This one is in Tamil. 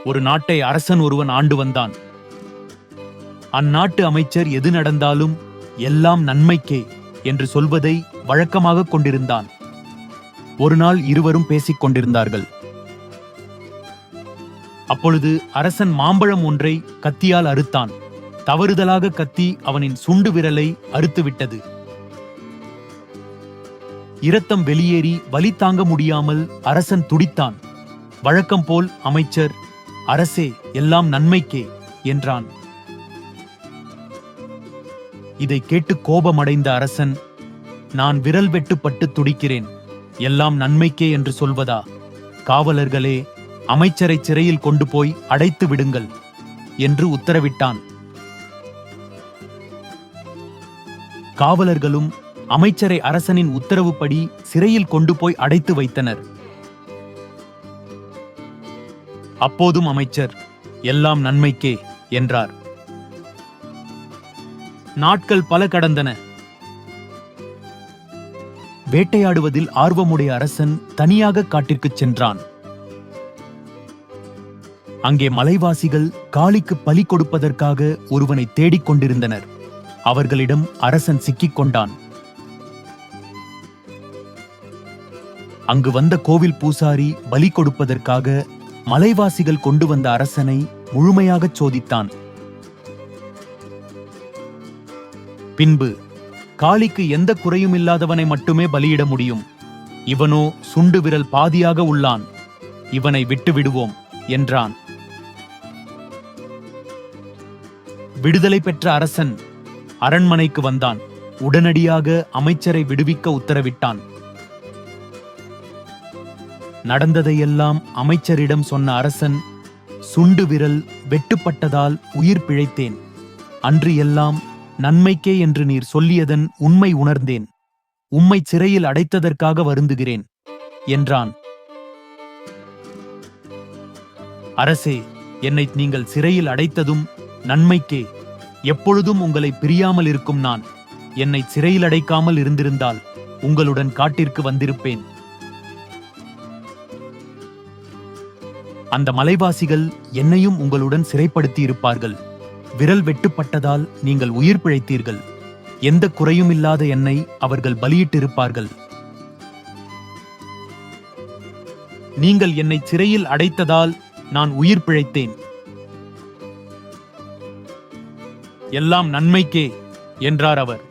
ஒரு நாட்டை அரசன் ஒருவன் ஆண்டு வந்தான். அந்நாட்டு அமைச்சர் எது நடந்தாலும் எல்லாம் நன்மைக்கே என்று சொல்வதை வழக்கமாக கொண்டிருந்தான். ஒரு நாள் இருவரும் பேசிக் கொண்டிருந்தார்கள். அப்பொழுது அரசன் மாம்பழம் ஒன்றை கத்தியால் அறுத்தான். தவறுதலாக கத்தி அவனின் சுண்டு விரலை அறுத்துவிட்டது. இரத்தம் வெளியேறி வலி தாங்க முடியாமல் அரசன் துடித்தான். வழக்கம் போல் அமைச்சர், அரசே, எல்லாம் நன்மைக்கே என்றான். இதை கேட்டு கோபமடைந்த அரசன், நான் விரல் வெட்டுப்பட்டு துடிக்கிறேன், எல்லாம் நன்மைக்கே என்று சொல்வதா? காவலர்களே, அமைச்சரை சிறையில் கொண்டு போய் அடைத்து விடுங்கள் என்று உத்தரவிட்டான். காவலர்களும் அமைச்சரை அரசனின் உத்தரவுப்படி சிறையில் கொண்டு போய் அடைத்து வைத்தனர். அப்போதும் அமைச்சர், எல்லாம் நன்மைக்கே என்றார். நாட்கள் பல கடந்தன. வேட்டையாடுவதில் ஆர்வமுடைய அரசன் தனியாக காட்டிற்குச் சென்றான். அங்கே மலைவாசிகள் காளிக்கு பலி கொடுப்பதற்காக ஒருவனை தேடிக் கொண்டிருந்தனர். அவர்களிடம் அரசன் சிக்கிக் கொண்டான். அங்கு வந்த கோவில் பூசாரி பலி கொடுப்பதற்காக மலைவாசிகள் கொண்டு வந்த அரசனை முழுமையாகச் சோதித்தான். பின்பு, காளிக்கு எந்த குறையும் இல்லாதவனை மட்டுமே பலியிட முடியும். இவனோ சுண்டு விரல் பாதியாக உள்ளான். இவனை விட்டு விடுவோம் என்றான். விடுதலை பெற்ற அரசன் அரண்மனைக்கு வந்தான். உடனடியாக அமைச்சரை விடுவிக்க உத்தரவிட்டான். நடந்ததையெல்லாம் அமைச்சரிடம் சொன்ன அரசன், சுண்டு விரல் வெட்டுப்பட்டதால் உயிர் பிழைத்தேன். அன்று எல்லாம் நன்மைக்கே என்று நீர் சொல்லியதன் உண்மை உணர்ந்தேன். உம்மை சிறையில் அடைத்ததற்காக வருந்துகிறேன் என்றான். அரசே, என்னை நீங்கள் சிறையில் அடைத்ததும் நன்மைக்கே. எப்பொழுதும் உங்களை பிரியாமல் இருக்கும் நான் என்னை சிறையில் அடைக்காமல் இருந்திருந்தால் உங்களுடன் காட்டிற்கு வந்திருப்பேன். அந்த மலைவாசிகள் என்னையும் உங்களுடன் சிறைப்படுத்தி இருப்பார்கள். விரல் வெட்டுப்பட்டதால் நீங்கள் உயிர் பிழைத்தீர்கள். எந்த குறையும் இல்லாத என்னை அவர்கள் பலியிட்டிருப்பார்கள். நீங்கள் என்னை சிறையில் அடைத்ததால் நான் உயிர் பிழைத்தேன். எல்லாம் நன்மைக்கே என்றார் அவர்.